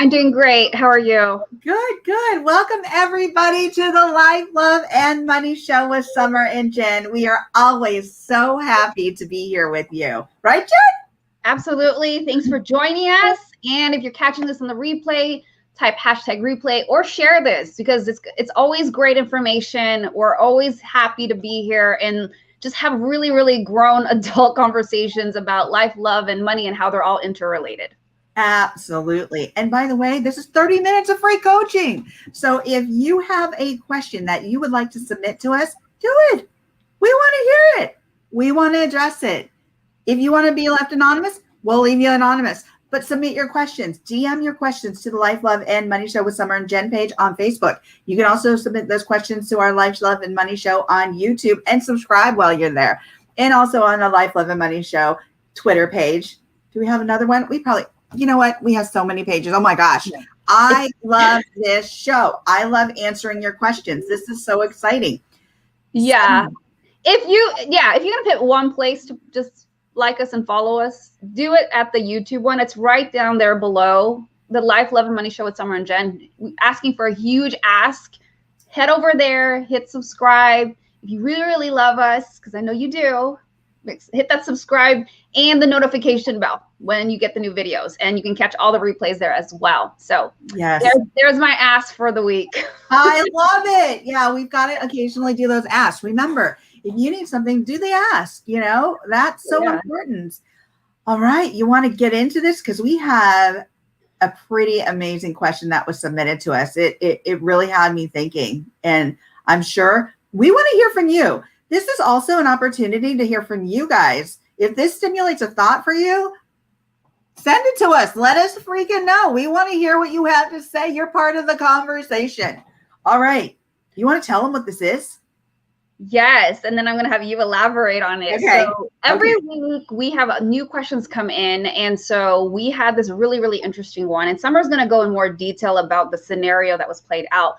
I'm doing great. How are you? Good. Welcome everybody to the Life, Love, and Money Show with Summer and Jen. We are always so happy to be here with you. Right, Jen? Absolutely. Thanks for joining us. And if you're catching this on the replay, type hashtag replay or share this because it's always great information. We're always happy to be here and just have really, really grown adult conversations about life, love, and money and how they're all interrelated. Absolutely. And by the way, this is 30 minutes of free coaching. So if you have a question that you would like to submit to us, do it. We want to hear it. We want to address it. If you want to be left anonymous, we'll leave you anonymous. But submit your questions. DM your questions to the Life, Love, and Money Show with Summer and Jen page on Facebook. You can also submit those questions to our Life, Love, and Money Show on YouTube and subscribe while you're there. And also on the Life, Love, and Money Show Twitter page. Do we have another one? You know what? We have so many pages. Oh my gosh. I love this show. I love answering your questions. This is so exciting. Yeah. If you're going to pick one place to just like us and follow us, do it at the YouTube one. It's right down there below the Life, Love, and Money Show with Summer and Jen. Asking for a huge ask. Head over there, hit subscribe. If you really, really love us, because I know you do, hit that subscribe and the notification bell when you get the new videos, and you can catch all the replays there as well. So yes, there's my ask for the week. I love it. Yeah, we've got to occasionally do those asks. Remember, if you need something, do the ask. That's so important. All right, you want to get into this because we have a pretty amazing question that was submitted to us. It really had me thinking, and I'm sure we want to hear from you. This is also an opportunity to hear from you guys. If this stimulates a thought for you, send it to us. Let us freaking know. We want to hear what you have to say. You're part of the conversation. All right. You want to tell them what this is? Yes. And then I'm going to have you elaborate on it. Okay. So every week we have new questions come in. And so we had this really, really interesting one. And Summer's going to go in more detail about the scenario that was played out.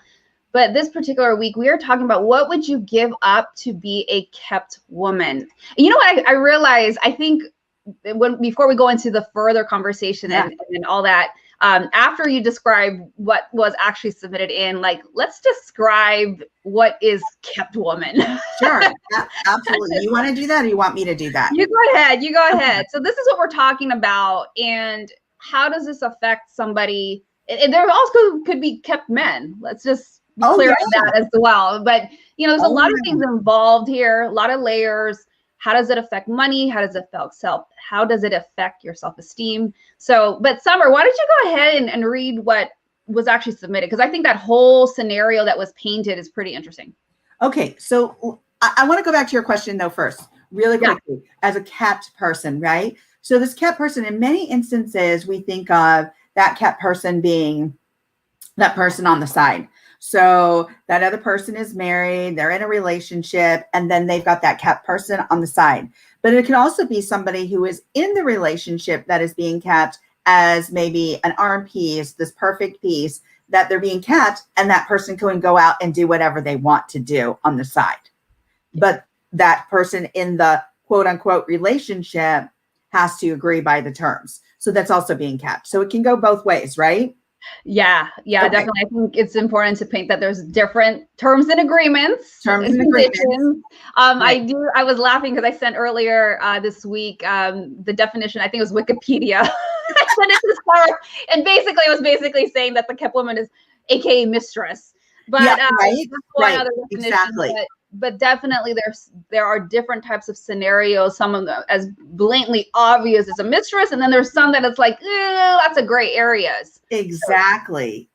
But this particular week, we are talking about what would you give up to be a kept woman? And you know what I realized? I think before we go into the further conversation and all that, after you describe what was actually submitted in, let's describe what is kept woman. Sure, absolutely. You want to do that, or you want me to do that? You go ahead. So this is what we're talking about, and how does this affect somebody? And there also could be kept men. Let's just be clear on that as well. But there's a lot of things involved here, a lot of layers. How does it affect money? How does it affect how does it affect your self-esteem? So, but Summer, why don't you go ahead and read what was actually submitted? Because I think that whole scenario that was painted is pretty interesting. Okay, so I want to go back to your question though first, really quickly, as a kept person, right? So this kept person, in many instances, we think of that kept person being that person on the side. So that other person is married, they're in a relationship, and then they've got that kept person on the side. But it can also be somebody who is in the relationship that is being kept as maybe an arm piece, this perfect piece that they're being kept, and that person can go out and do whatever they want to do on the side. But that person in the quote unquote relationship has to agree by the terms. So that's also being kept. So it can go both ways, right? Yeah, okay. Definitely. I think it's important to paint that there's different terms and agreements. Terms and agreements. Right. I was laughing because I sent earlier this week the definition. I think it was Wikipedia. I sent it to Sarah, and basically it was saying that the kept woman is AKA mistress. But right. Other definition, Exactly. But definitely there are different types of scenarios. Some of them as blatantly obvious as a mistress, and then there's some that it's like lots of gray areas. Exactly.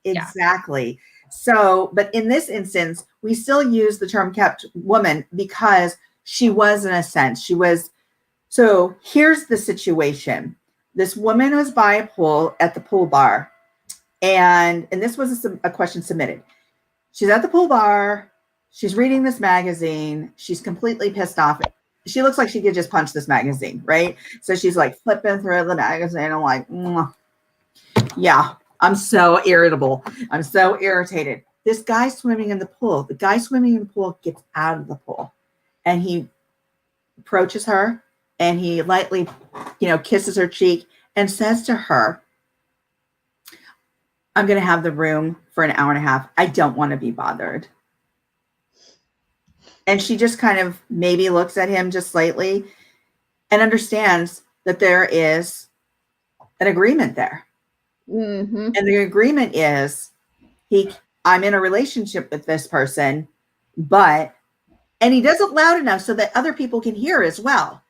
So, but in this instance, we still use the term kept woman because she was, in a sense, so here's the situation. This woman was by a pool at the pool bar, and this was a question submitted. She's at the pool bar. She's reading this magazine. She's completely pissed off. She looks like she could just punch this magazine, right? So she's like flipping through the magazine. I'm like, yeah, I'm so irritable. I'm so irritated. This guy swimming in the pool, gets out of the pool, and he approaches her and he lightly, kisses her cheek and says to her, I'm going to have the room for an hour and a half. I don't want to be bothered. And she just kind of maybe looks at him just slightly and understands that there is an agreement there. Mm-hmm. And the agreement is I'm in a relationship with this person, and he does it loud enough so that other people can hear as well.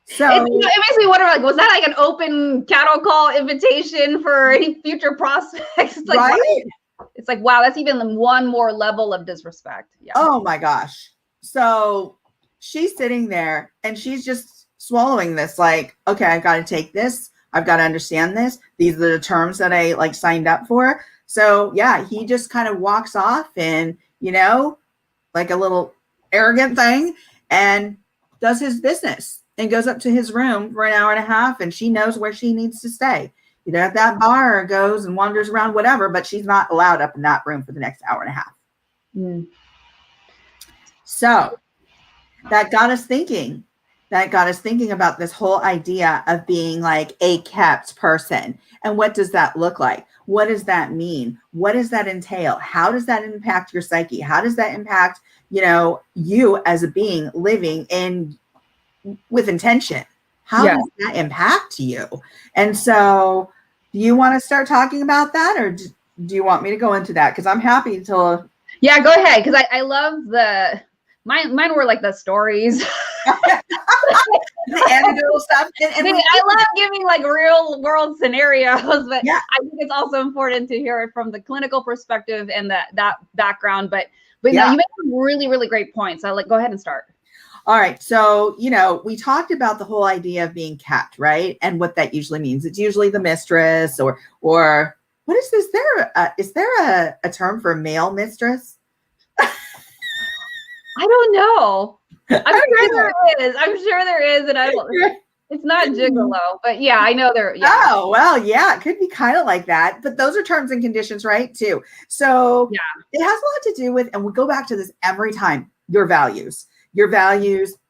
So it makes me wonder, like, was that like an open cattle call invitation for any future prospects? It's like, right? Wow. It's like, wow, that's even one more level of disrespect. Yeah. Oh my gosh. So she's sitting there and she's just swallowing this, like, okay, I've got to take this. I've got to understand this. These are the terms that I like signed up for. So yeah, he just kind of walks off and, like a little arrogant thing, and does his business and goes up to his room for an hour and a half, and she knows where she needs to stay. Either at that bar or goes and wanders around, whatever, but she's not allowed up in that room for the next hour and a half. Mm. So that got us thinking. About this whole idea of being like a kept person. And what does that look like? What does that mean? What does that entail? How does that impact your psyche? How does that impact, you as a being living with intention? How does that impact you? And so do you want to start talking about that, or do you want me to go into that? Because I'm happy to. Yeah, go ahead. Because I love mine were like the stories. The anecdotal stuff. And I love giving like real world scenarios, but yeah. I think it's also important to hear it from the clinical perspective and that background. But yeah. No, you make some really, really great points. So go ahead and start. All right. So, we talked about the whole idea of being kept, right? And what that usually means. It's usually the mistress or what is this? Is there a term for male mistress? I don't know. I'm sure there is. And it's not gigolo, but yeah, I know there. Yeah. Oh, well, yeah, it could be kind of like that, but those are terms and conditions, right? Too. So yeah, it has a lot to do with, and we go back to this every time, your values,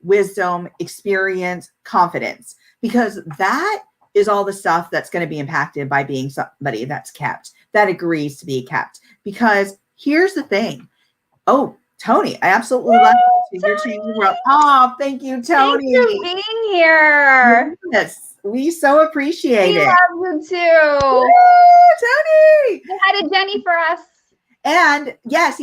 wisdom, experience, confidence, because that is all the stuff that's going to be impacted by being somebody that's kept, that agrees to be kept. Because here's the thing. Oh, Tony, I absolutely love it. You're changing the world. Oh, thank you, Tony. Thanks for being here. Yes, we so appreciate it. We love you too. Woo, Tony. Say hi to Jenny for us. And yes.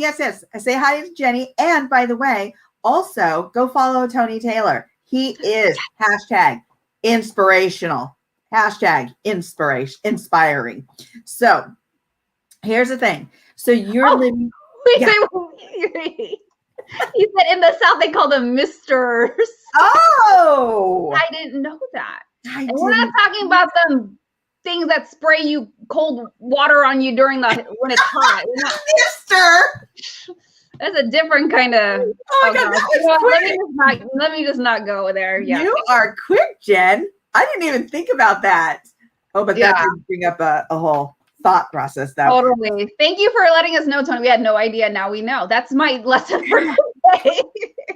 Say hi to Jenny. And by the way, also go follow Tony Taylor. He is #inspirational. #inspiring. So here's the thing. So you're living. He said in the South they call them misters. Oh, I didn't know that. And we're not talking about them things that spray you cold water on you when it's hot. Mister. That's a different kind of. Oh my God, let me just not go there. Yeah, you are quick, Jen. I didn't even think about that. Oh, but that did bring up a whole thought process. Totally. Thank you for letting us know, Tony. We had no idea. Now we know. That's my lesson for today.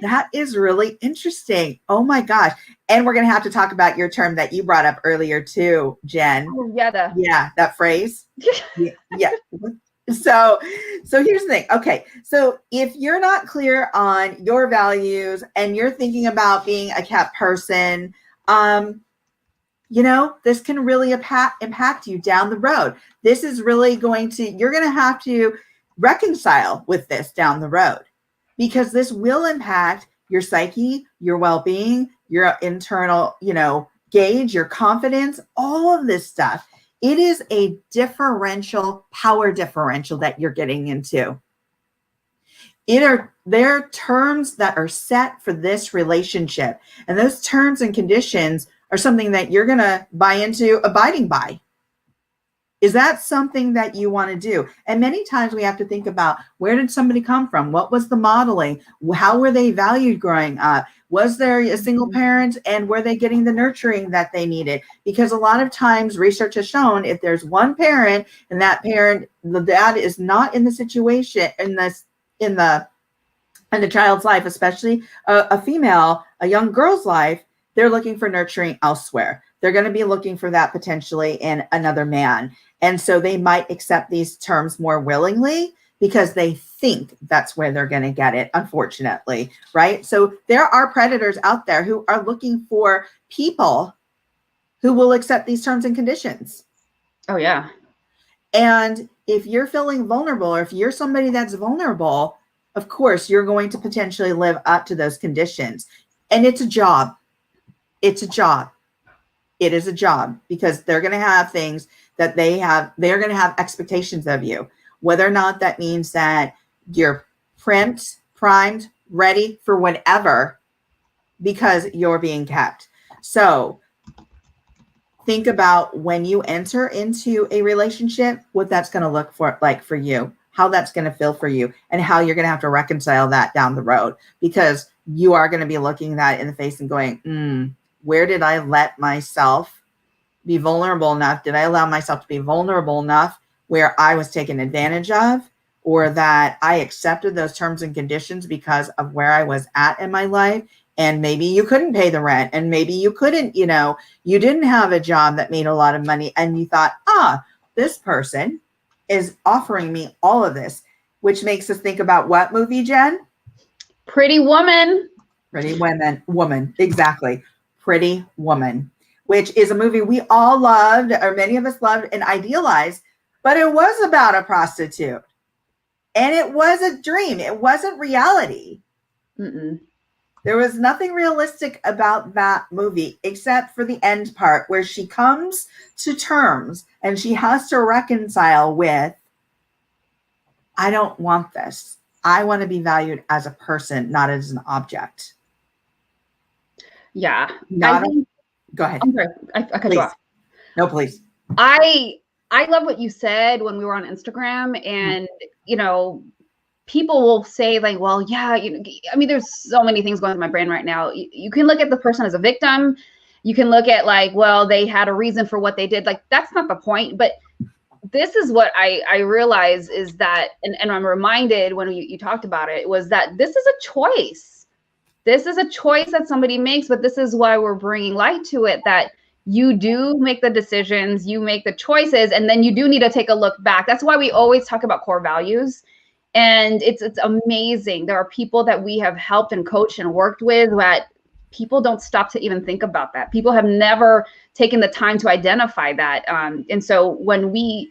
That is really interesting. Oh my gosh. And we're going to have to talk about your term that you brought up earlier too, Jen. Oh, yeah. Yeah, that phrase. Yeah. So here's the thing. Okay. So if you're not clear on your values and you're thinking about being a kept person, this can really impact you down the road. This is really you're going to have to reconcile with this down the road, because this will impact your psyche, your well-being, your internal, gauge, your confidence, all of this stuff. It is a power differential that you're getting into. There are terms that are set for this relationship, and those terms and conditions are something that you're going to buy into abiding by. Is that something that you want to do? And many times we have to think about, where did somebody come from? What was the modeling? How were they valued growing up? Was there a single parent, and were they getting the nurturing that they needed? Because a lot of times research has shown, if there's one parent and that parent, the dad is not in the situation in the child's life, especially a female, a young girl's life, they're looking for nurturing elsewhere. they're going to be looking for that potentially in another man. And so they might accept these terms more willingly because they think that's where they're going to get it, unfortunately, right? So there are predators out there who are looking for people who will accept these terms and conditions. Oh, yeah. And if you're feeling vulnerable, or if you're somebody that's vulnerable, of course, you're going to potentially live up to those conditions. And it's a job. It's a job. It is a job because they're going to have things that they're going to have expectations of you, whether or not that means that you're primed, ready for whatever, because you're being kept. So think about when you enter into a relationship, what that's going to look like for you, how that's going to feel for you, and how you're going to have to reconcile that down the road, because you are going to be looking that in the face and going, where did I let myself be vulnerable enough? Did I allow myself to be vulnerable enough where I was taken advantage of, or that I accepted those terms and conditions because of where I was at in my life? And maybe you couldn't pay the rent, and maybe you couldn't, you didn't have a job that made a lot of money, and you thought, this person is offering me all of this, which makes us think about what movie, Jen? Pretty Woman. Pretty Woman, exactly. Pretty Woman, which is a movie we all loved, or many of us loved and idealized, but it was about a prostitute. And it was a dream. It wasn't reality. Mm-mm. There was nothing realistic about that movie except for the end part where she comes to terms and she has to reconcile with, I don't want this. I want to be valued as a person, not as an object. Yeah. Go ahead. I'm sorry. I cut you off. No, please. I love what you said when we were on Instagram, and, people will say like, well, yeah, there's so many things going through my brain right now. You can look at the person as a victim. You can look at like, well, they had a reason for what they did. Like, that's not the point. But this is what I realize is that, and I'm reminded when you talked about it, was that this is a choice. This is a choice that somebody makes, but this is why we're bringing light to it, that you do make the decisions, you make the choices, and then you do need to take a look back. That's why we always talk about core values. And it's amazing. There are people that we have helped and coached and worked with that people don't stop to even think about that. People have never taken the time to identify that. And so when we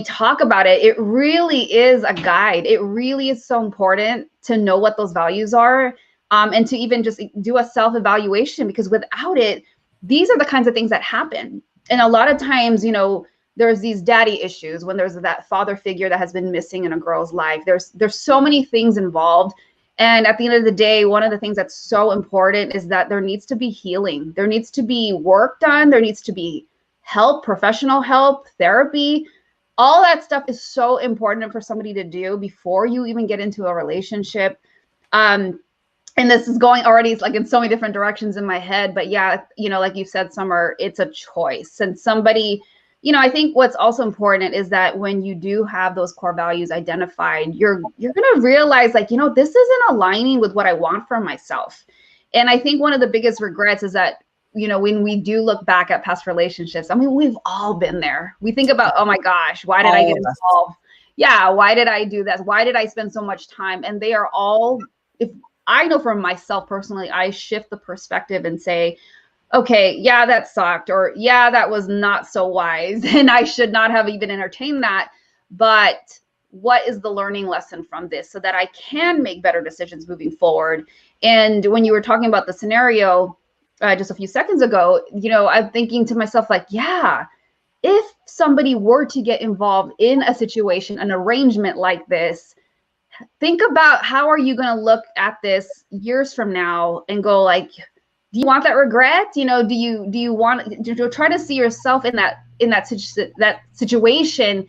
talk about it, it really is a guide. It really is so important to know what those values are, and to even just do a self-evaluation, because without it, these are the kinds of things that happen. And a lot of times, there's these daddy issues when there's that father figure that has been missing in a girl's life. There's so many things involved. And at the end of the day, one of the things that's so important is that there needs to be healing. There needs to be work done. There needs to be help, professional help, therapy. All that stuff is so important for somebody to do before you even get into a relationship. And this is going already like in so many different directions in my head. But yeah, like you said, Summer, it's a choice. And somebody, I think what's also important is that when you do have those core values identified, you're going to realize like, this isn't aligning with what I want for myself. And I think one of the biggest regrets is that, when we do look back at past relationships, we've all been there. We think about, oh my gosh, why did I get involved? Yeah. Why did I do that? Why did I spend so much time? And they are all, if I know from myself personally, I shift the perspective and say, okay, yeah, that sucked, or yeah, that was not so wise, and I should not have even entertained that. But what is the learning lesson from this so that I can make better decisions moving forward? And when you were talking about the scenario just a few seconds ago, I'm thinking to myself, like, yeah, if somebody were to get involved in a situation, an arrangement like this, think about how are you going to look at this years from now and go like, do you want that regret? Do you want to try to see yourself in that situation,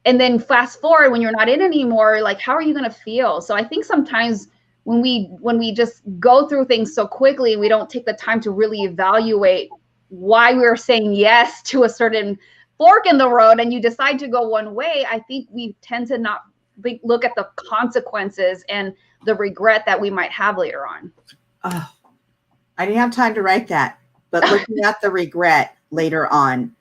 and then fast forward when you're not in anymore, like how are you going to feel? So I think sometimes when we just go through things so quickly, we don't take the time to really evaluate why we're saying yes to a certain fork in the road, and you decide to go one way. I think we tend to not look at the consequences and the regret that we might have later on. I didn't have time to write that. but looking at the regret later on.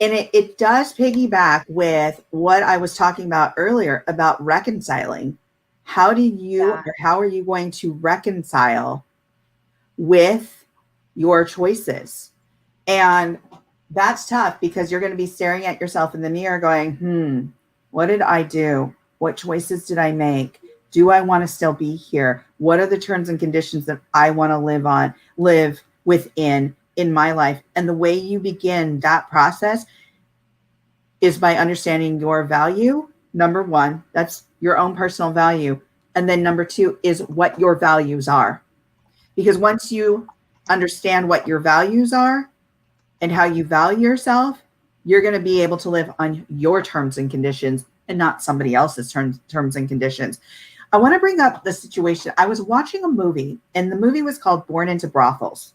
And it does piggyback with what I was talking about earlier about reconciling. How do you, or how are you going to reconcile with your choices? And that's tough because you're going to be staring at yourself in the mirror going, what did I do? What choices did I make? Do I want to still be here? What are the terms and conditions that I want to live within in my life? And the way you begin that process is by understanding your value. Number one, that's your own personal value. And then number two is what your values are. Because once you understand what your values are and how you value yourself, you're going to be able to live on your terms and conditions and not somebody else's terms and conditions. I want to bring up the situation. I was watching a movie, and the movie was called Born into Brothels.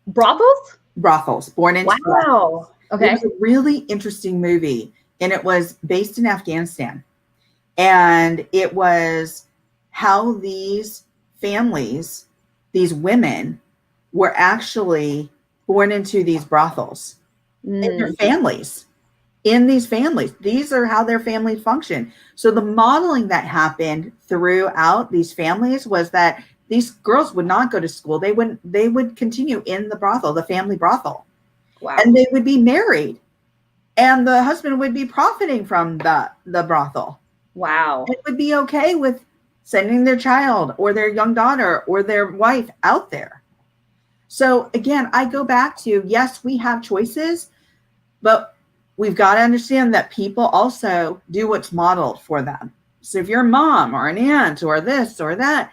Brothels? Brothels. Born into Brothels. Wow. Okay. It was a really interesting movie, and it was based in Afghanistan. And it was how these families, these women, were actually born into these brothels in their families. In these families, these are how their families function. So the modeling that happened throughout these families was that these girls would not go to school. They would continue in the brothel, the family brothel. Wow. And they would be married, and the husband would be profiting from the brothel. Wow. It would be okay with sending their child or their young daughter or their wife out there. So again, I go back to, yes, we have choices, but we've got to understand that people also do what's modeled for them. So if you're a mom or an aunt or this or that,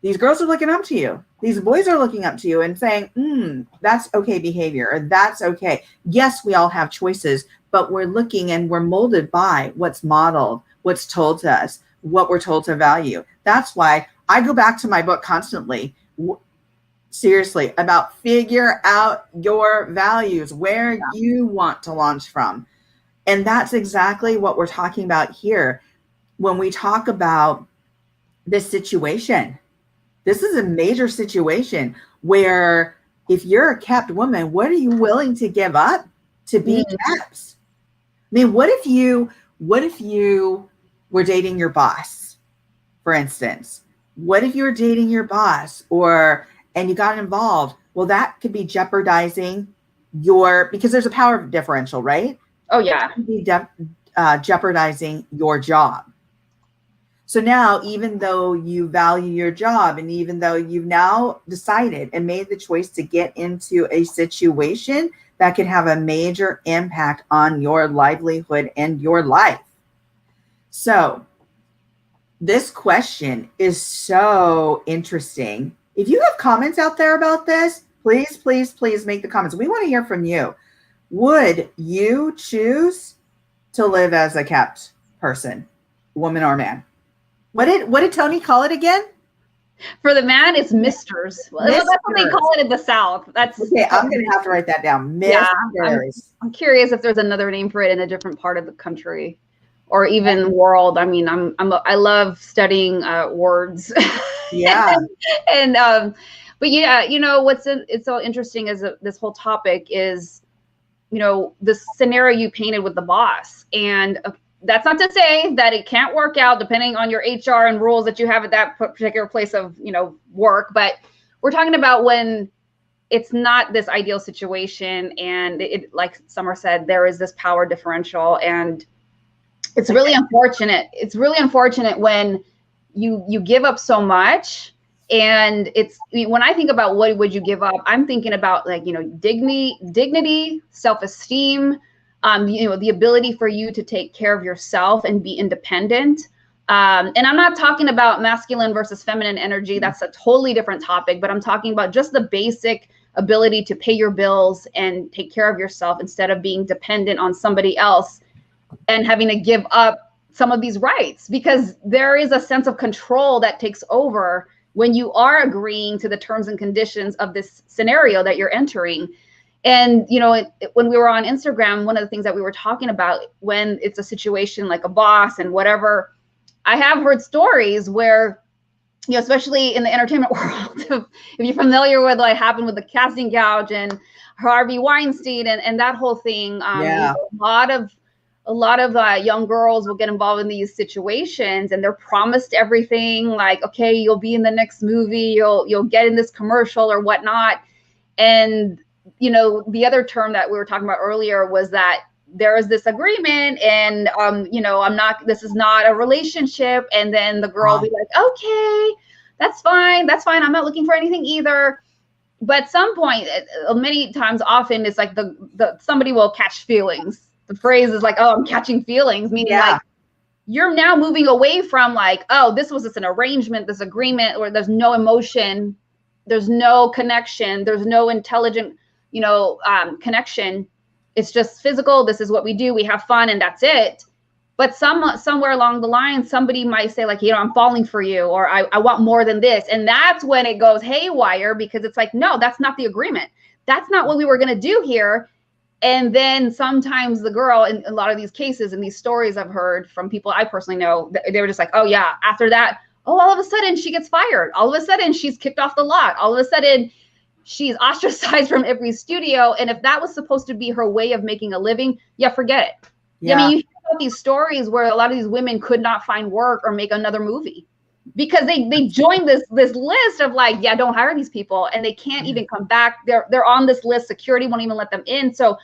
these girls are looking up to you. These boys are looking up to you and saying, that's okay behavior, or that's okay. Yes, we all have choices, but we're looking and we're molded by what's modeled, what's told to us, what we're told to value. That's why I go back to my book constantly. Seriously, about figure out your values, where you want to launch from. And that's exactly what we're talking about here. When we talk about this situation, this is a major situation where if you're a kept woman, what are you willing to give up to be kept? I mean, what if you were dating your boss, for instance? What if you were dating your boss and you got involved? Well, that could be jeopardizing because there's a power differential, right? Oh, yeah. That could be jeopardizing your job. So now, even though you value your job, and even though you've now decided and made the choice to get into a situation that could have a major impact on your livelihood and your life. So this question is so interesting. If you have comments out there about this, please, please, please make the comments. We want to hear from you. Would you choose to live as a kept person, woman or man? What did Tony call it again? For the man, it's misters. Well, that's what they call it in the South. That's okay. I'm going to have to write that down. Misters. Yeah, I'm curious if there's another name for it in a different part of the country, or even world. I mean, I love studying words. Yeah. But yeah, it's so interesting is this whole topic is, the scenario you painted with the boss, and that's not to say that it can't work out depending on your HR and rules that you have at that particular place of, work. But we're talking about when it's not this ideal situation, and it, like Summer said, there is this power differential, and it's really unfortunate. It's really unfortunate when you give up so much. And when I think about what would you give up, I'm thinking about dignity, self-esteem, the ability for you to take care of yourself and be independent. And I'm not talking about masculine versus feminine energy. That's a totally different topic, but I'm talking about just the basic ability to pay your bills and take care of yourself instead of being dependent on somebody else and having to give up some of these rights, because there is a sense of control that takes over when you are agreeing to the terms and conditions of this scenario that you're entering. And, when we were on Instagram, one of the things that we were talking about when it's a situation like a boss and whatever, I have heard stories where you know, especially in the entertainment world, if you're familiar with what happened with the casting couch and Harvey Weinstein and that whole thing, Yeah. you know, a lot of young girls will get involved in these situations, and they're promised everything, like, okay, you'll be in the next movie, you'll get in this commercial or whatnot. And you know, the other term that we were talking about earlier was that there is this agreement, and you know, this is not a relationship, and then the girl will be like, okay, that's fine, I'm not looking for anything either. But at some point, many times, often, it's like the somebody will catch feelings. The phrase is like, oh, I'm catching feelings, meaning like you're now moving away from like, oh, this was just an arrangement, this agreement, where there's no emotion, there's no connection, there's no intelligent, you know, connection. It's just physical. This is what we do. We have fun, and that's it. But somewhere along the line, somebody might say like, you know, I'm falling for you, or I want more than this. And that's when it goes haywire, because it's like, no, that's not the agreement. That's not what we were going to do here. And then sometimes the girl, in a lot of these cases and these stories I've heard from people I personally know, they were just like, oh yeah, after that, oh, all of a sudden she gets fired. All of a sudden she's kicked off the lot. All of a sudden she's ostracized from every studio. And if that was supposed to be her way of making a living, yeah, forget it. Yeah. I mean, you hear about these stories where a lot of these women could not find work or make another movie because they joined this list of like, yeah, don't hire these people, and they can't even come back. They're on this list. Security won't even let them in. So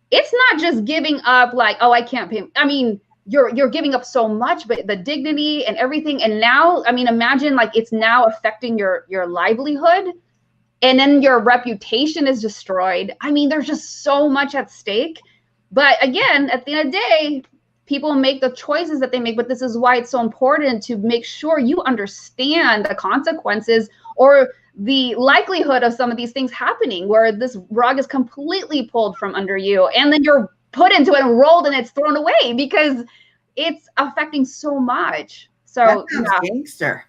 it's not just giving up like, oh, I can't pay. I mean, you're giving up so much, but the dignity and everything. And now, I mean, imagine like it's now affecting your livelihood, and then your reputation is destroyed. I mean, there's just so much at stake. But again, at the end of the day, people make the choices that they make, but this is why it's so important to make sure you understand the consequences or the likelihood of some of these things happening, where this rug is completely pulled from under you, and then you're put into it and rolled, and it's thrown away because it's affecting so much. So that gangster.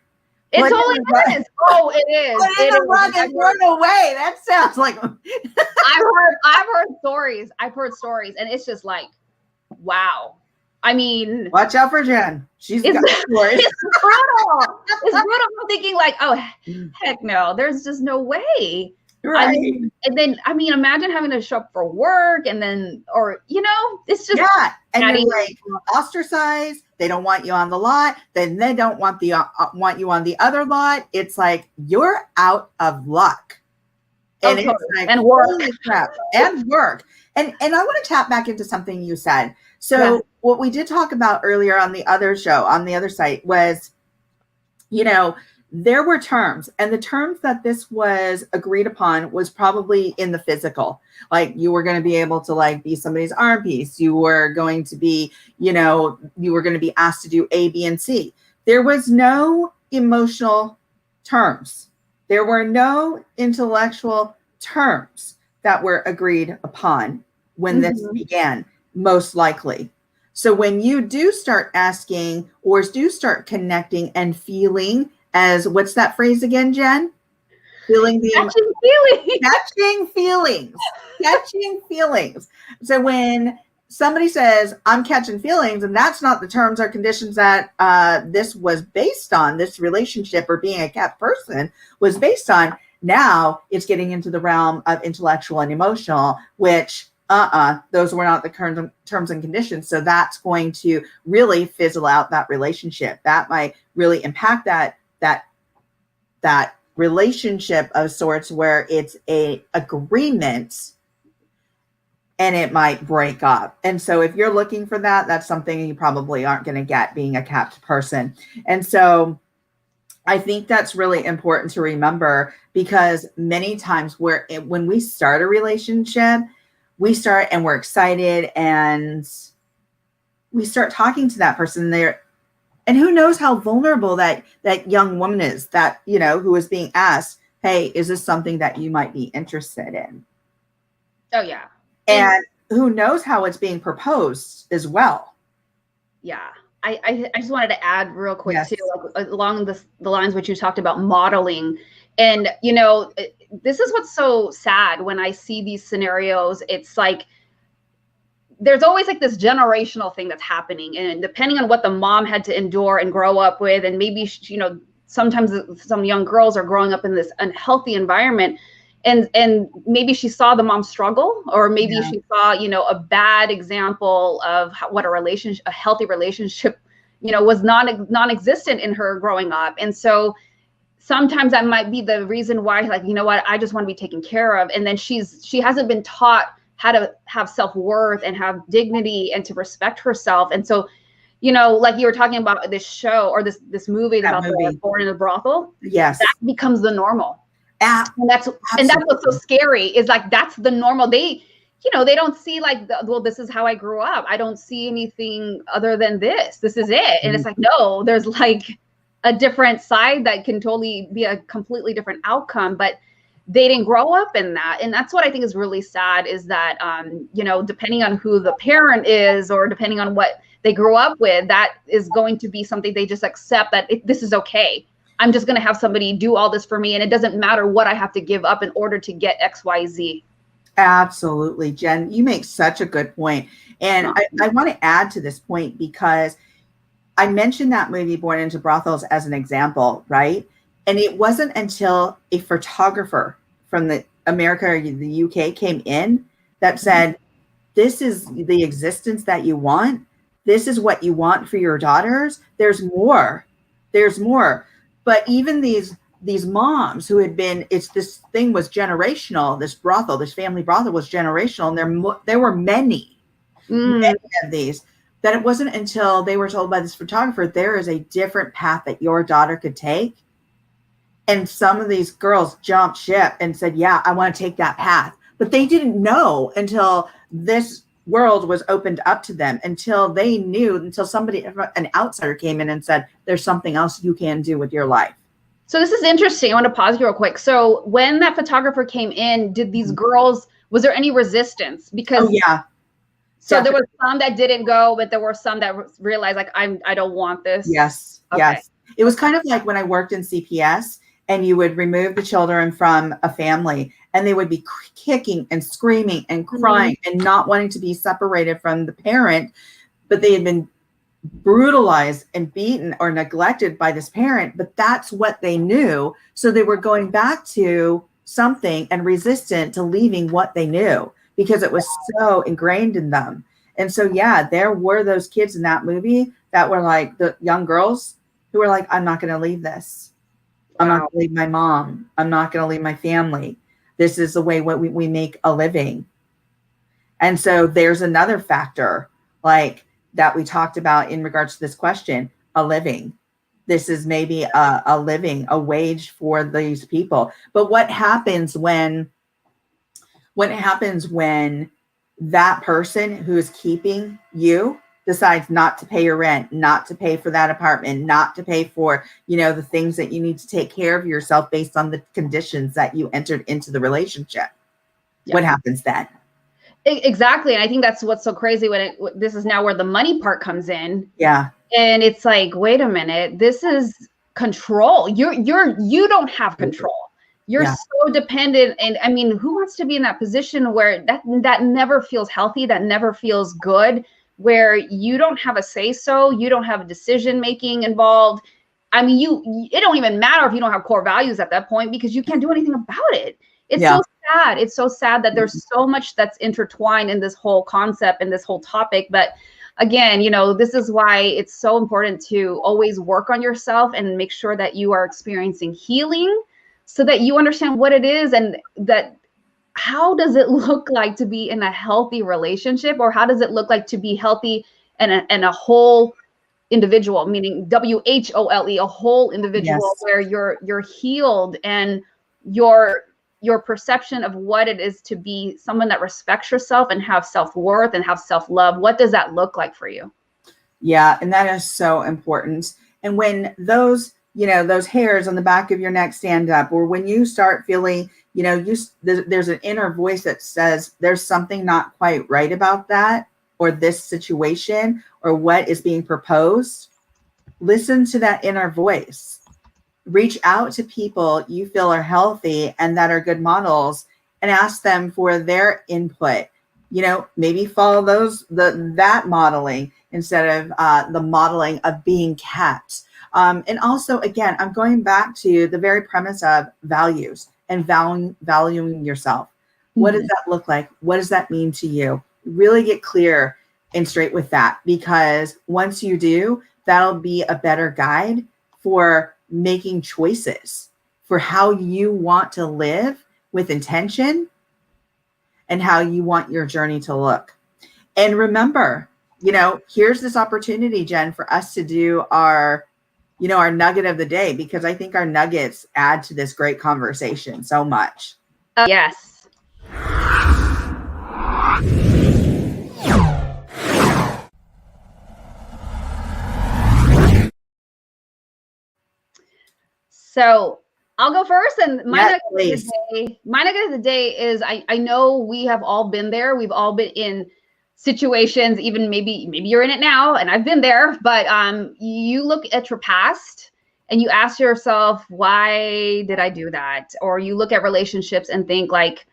It totally is. Oh, it is. Put in the rug and thrown away. That sounds like I've heard stories. I've heard stories, and it's just like, wow. I mean, watch out for Jen. She's got stories. It's brutal. It's brutal. I'm thinking like, oh, heck no. There's just no way. Right. I mean, and then, I mean, imagine having to show up for work, and then, or, you know, it's just. Yeah. And you're like ostracized. They don't want you on the lot. Then they don't want want you on the other lot. It's like, you're out of luck. And it's like, and work. Holy crap. And work. And I want to tap back into something you said. So what we did talk about earlier on the other show, on the other site, was, you know, there were terms, and the terms that this was agreed upon was probably in the physical. Like, you were going to be able to like be somebody's arm piece. You were going to be, you know, you were going to be asked to do A, B, and C. There was no emotional terms. There were no intellectual terms that were agreed upon when this began, most likely. So when you do start asking or do start connecting and feeling, as what's that phrase again, Jen? Catching feelings. So when somebody says, I'm catching feelings, and that's not the terms or conditions that this was based on, this relationship or being a cat person was based on, now it's getting into the realm of intellectual and emotional, which those were not the terms and conditions. So that's going to really fizzle out that relationship. That might really impact that relationship of sorts, where it's a agreement and it might break up. And so if you're looking for that, that's something you probably aren't going to get being a capped person. And so I think that's really important to remember, because many times when we start a relationship, we start and we're excited and we start talking to that person there. And who knows how vulnerable that young woman is, that, you know, who is being asked, hey, is this something that you might be interested in? Oh, yeah. And who knows how it's being proposed as well. Yeah. I just wanted to add real quick too, like, along the lines which you talked about modeling. And, you know, this is what's so sad when I see these scenarios. It's like, there's always like this generational thing that's happening. And depending on what the mom had to endure and grow up with, and maybe, you know, sometimes some young girls are growing up in this unhealthy environment, and maybe she saw the mom struggle, or maybe she saw, you know, a bad example of what a healthy relationship, you know, was non-existent in her growing up. And so sometimes that might be the reason why, like, you know what, I just want to be taken care of. And then she hasn't been taught how to have self-worth and have dignity and to respect herself. And so, you know, like you were talking about this show or this movie about the Born in a Brothel. Yes. That becomes the normal. And that's Absolutely. what's so scary, is like, that's the normal. They, you know, they don't see like, well, this is how I grew up. I don't see anything other than this. This is it. And it's like, no, there's like a different side that can totally be a completely different outcome, but they didn't grow up in that. And that's what I think is really sad, is that, you know, depending on who the parent is, or depending on what they grew up with, that is going to be something they just accept, that this is okay. I'm just going to have somebody do all this for me, and it doesn't matter what I have to give up in order to get X, Y, Z. Absolutely, Jen. You make such a good point. And I want to add to this point, because I mentioned that movie Born into Brothels as an example, right? And it wasn't until a photographer from the America or the UK came in that said, this is the existence that you want. This is what you want for your daughters. There's more. There's more. But even these moms who had been, this thing was generational. This brothel, this family brothel was generational. And there were many of these, that it wasn't until they were told by this photographer, there is a different path that your daughter could take. And some of these girls jumped ship and said, yeah, I want to take that path. But they didn't know until this world was opened up to them, until somebody, an outsider, came in and said, there's something else you can do with your life. So this is interesting. I want to pause you real quick. So when that photographer came in, did these girls, was there any resistance? Because so there was some that didn't go, but there were some that realized, like, I don't want this. Yes. Okay. Yes. It was kind of like when I worked in CPS, and you would remove the children from a family, and they would be kicking and screaming and crying and not wanting to be separated from the parent, but they had been brutalized and beaten or neglected by this parent, but that's what they knew. So they were going back to something and resistant to leaving what they knew, because it was so ingrained in them. And so, yeah, there were those kids in that movie that were like, the young girls who were like, I'm not going to leave this. I'm not going to leave my mom. I'm not going to leave my family. This is the way we make a living. And so there's another factor, like, that we talked about in regards to this question, a living. This is maybe a living, a wage for these people. But what happens when that person who is keeping you decides not to pay your rent, not to pay for that apartment, not to pay for, you know, the things that you need to take care of yourself based on the conditions that you entered into the relationship? What happens then? Exactly. And I think that's what's so crazy this is now where the money part comes in. Yeah. And it's like, wait a minute, this is control. You don't have control. You're so dependent. And I mean, who wants to be in that position where that never feels healthy, that never feels good, where you don't have a say so, you don't have a decision making involved. I mean, it don't even matter if you don't have core values at that point, because you can't do anything about it. It's so sad. It's so sad that there's so much that's intertwined in this whole concept and this whole topic. But again, you know, this is why it's so important to always work on yourself and make sure that you are experiencing healing, so that you understand what it is, and that how does it look like to be in a healthy relationship, or how does it look like to be healthy and a whole individual, meaning WHOLE, a whole individual, where you're healed, and your perception of what it is to be someone that respects yourself and have self-worth and have self-love. What does that look like for you? Yeah. And that is so important. And when those hairs on the back of your neck stand up, or when you start feeling, there's an inner voice that says there's something not quite right about that, or this situation, or what is being proposed, listen to that inner voice. Reach out to people you feel are healthy and that are good models, and ask them for their input. Maybe follow that modeling instead of the modeling of being kept. And also, again, I'm going back to the very premise of values and valuing yourself. What does that look like? What does that mean to you? Really get clear and straight with that, because once you do, that'll be a better guide for making choices for how you want to live with intention and how you want your journey to look. And remember, here's this opportunity, Jen, for us to do our nugget of the day, because I think our nuggets add to this great conversation so much. Yes. So I'll go first, and my nugget of the day is I know we have all been there. We've all been in situations, even maybe you're in it now, and I've been there, but you look at your past and you ask yourself, why did I do that? Or you look at relationships and think like,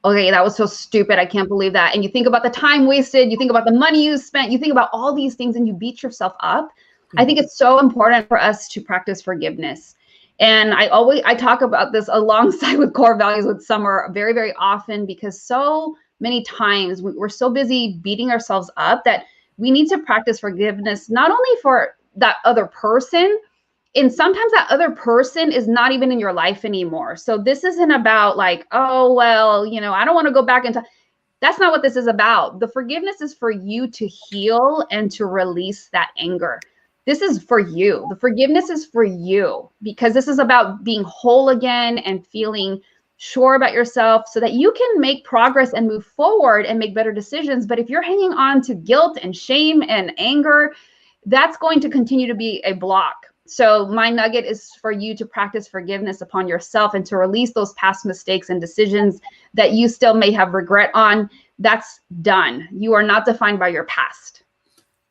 okay, that was so stupid. I can't believe that. And you think about the time wasted, you think about the money you spent, you think about all these things, and you beat yourself up. I think it's so important for us to practice forgiveness. And I talk about this alongside with core values with Summer very, very often, because so many times we're so busy beating ourselves up that we need to practice forgiveness, not only for that other person, and sometimes that other person is not even in your life anymore. So this isn't about like, oh, well, I don't want to go back into. That's not what this is about. The forgiveness is for you to heal and to release that anger. This is for you. The forgiveness is for you, because this is about being whole again and feeling sure about yourself so that you can make progress and move forward and make better decisions. But if you're hanging on to guilt and shame and anger, that's going to continue to be a block. So my nugget is for you to practice forgiveness upon yourself and to release those past mistakes and decisions that you still may have regret on. That's done. You are not defined by your past.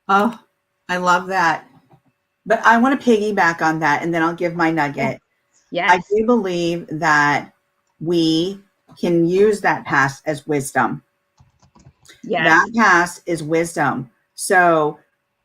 Oh, I love that. But I want to piggyback on that, and then I'll give my nugget. Yes. I do believe that we can use that past as wisdom. Yes. That past is wisdom. So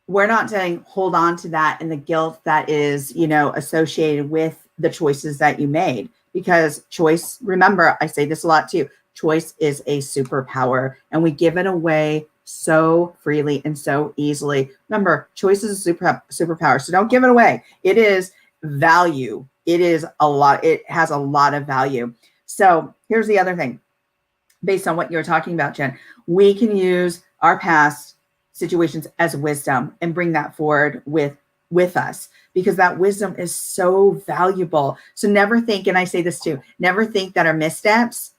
we're not saying hold on to that and the guilt that is, associated with the choices that you made, because choice, remember, I say this a lot too, choice is a superpower, and we give it away so freely and so easily. Remember, choice is a superpower, so don't give it away. It is value. It is a lot. It has a lot of value. So here's the other thing. Based on what you're talking about, Jen, we can use our past situations as wisdom and bring that forward with us, because that wisdom is so valuable. So never think, and I say this too, never think that our missteps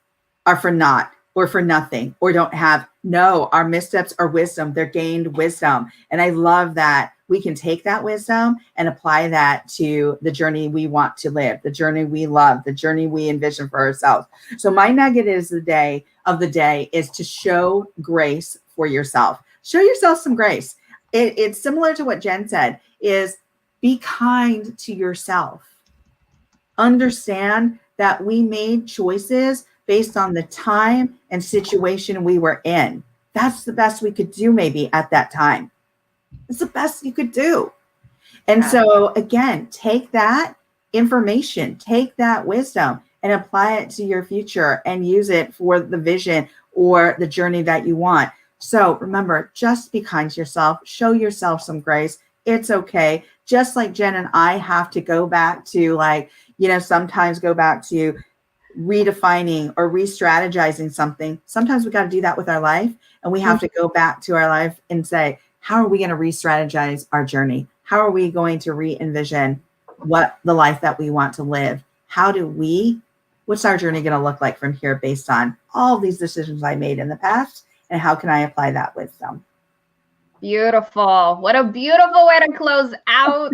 are for naught or for nothing or don't have. No, our missteps are wisdom. They're gained wisdom. And I love that we can take that wisdom and apply that to the journey we want to live, the journey we love, the journey we envision for ourselves. So my nugget of the day is to show grace for yourself. Show yourself some grace. It's similar to what Jen said, is be kind to yourself. Understand that we made choices based on the time and situation we were in. That's the best we could do maybe at that time. It's the best you could do. And so again, take that information, take that wisdom and apply it to your future and use it for the vision or the journey that you want. So remember, just be kind to yourself, show yourself some grace. It's okay. Just like Jen and I have to go back to sometimes go back to redefining or re-strategizing something. Sometimes we got to do that with our life, and we have to go back to our life and say, how are we going to re-strategize our journey? How are we going to re-envision what the life that we want to live? What's our journey going to look like from here based on all these decisions I made in the past? And how can I apply that wisdom? Beautiful. What a beautiful way to close out.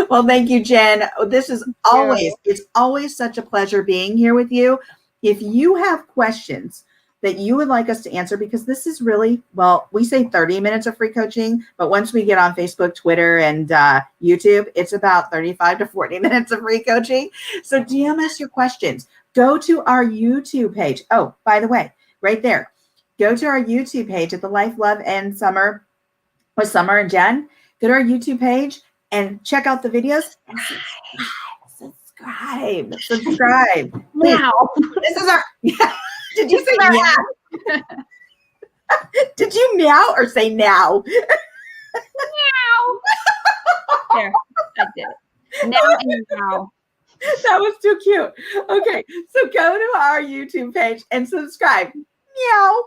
Well, thank you, Jen. It's always such a pleasure being here with you. If you have questions that you would like us to answer, because this is really, we say 30 minutes of free coaching, but once we get on Facebook, Twitter, and YouTube, it's about 35 to 40 minutes of free coaching. So DM us your questions. Go to our YouTube page. Oh, by the way, right there. Go to our YouTube page at the Life, Love, and Summer with Summer and Jen. Go to our YouTube page. and check out the videos and subscribe. Wow. This is our, did you say meow? Did you meow or say now? Meow. There, I did it. Now and now. That was too cute. Okay, so go to our YouTube page and subscribe. Meow.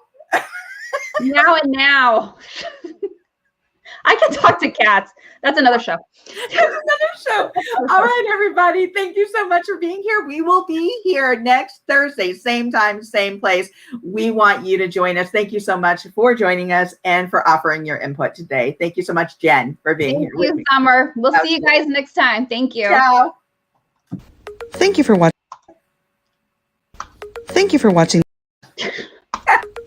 Now and now. I can talk to cats. That's another show. That's another show. All right, everybody. Thank you so much for being here. We will be here next Thursday, same time, same place. We want you to join us. Thank you so much for joining us and for offering your input today. Thank you so much, Jen, for being here with me. Summer. We'll see you guys next time. Thank you. Ciao. Thank you for watching. Thank you for watching.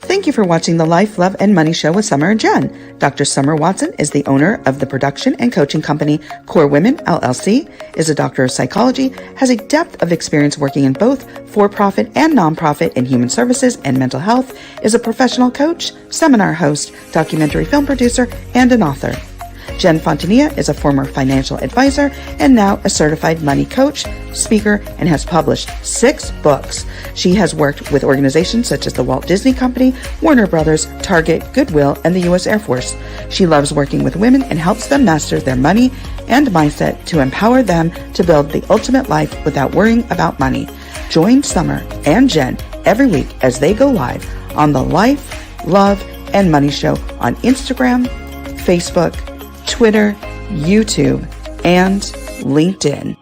Thank you for watching the Life, Love, and Money Show with Summer and Jen. Dr. Summer Watson is the owner of the production and coaching company Core Women, LLC, is a doctor of psychology, has a depth of experience working in both for-profit and nonprofit in human services and mental health, is a professional coach, seminar host, documentary film producer, and an author. Jen Fontanilla is a former financial advisor and now a certified money coach, speaker, and has published 6 books. She has worked with organizations such as the Walt Disney Company, Warner Brothers, Target, Goodwill, and the U.S. Air Force. She loves working with women and helps them master their money and mindset to empower them to build the ultimate life without worrying about money. Join Summer and Jen every week as they go live on the Life, Love, and Money Show on Instagram, Facebook, Twitter, YouTube, and LinkedIn.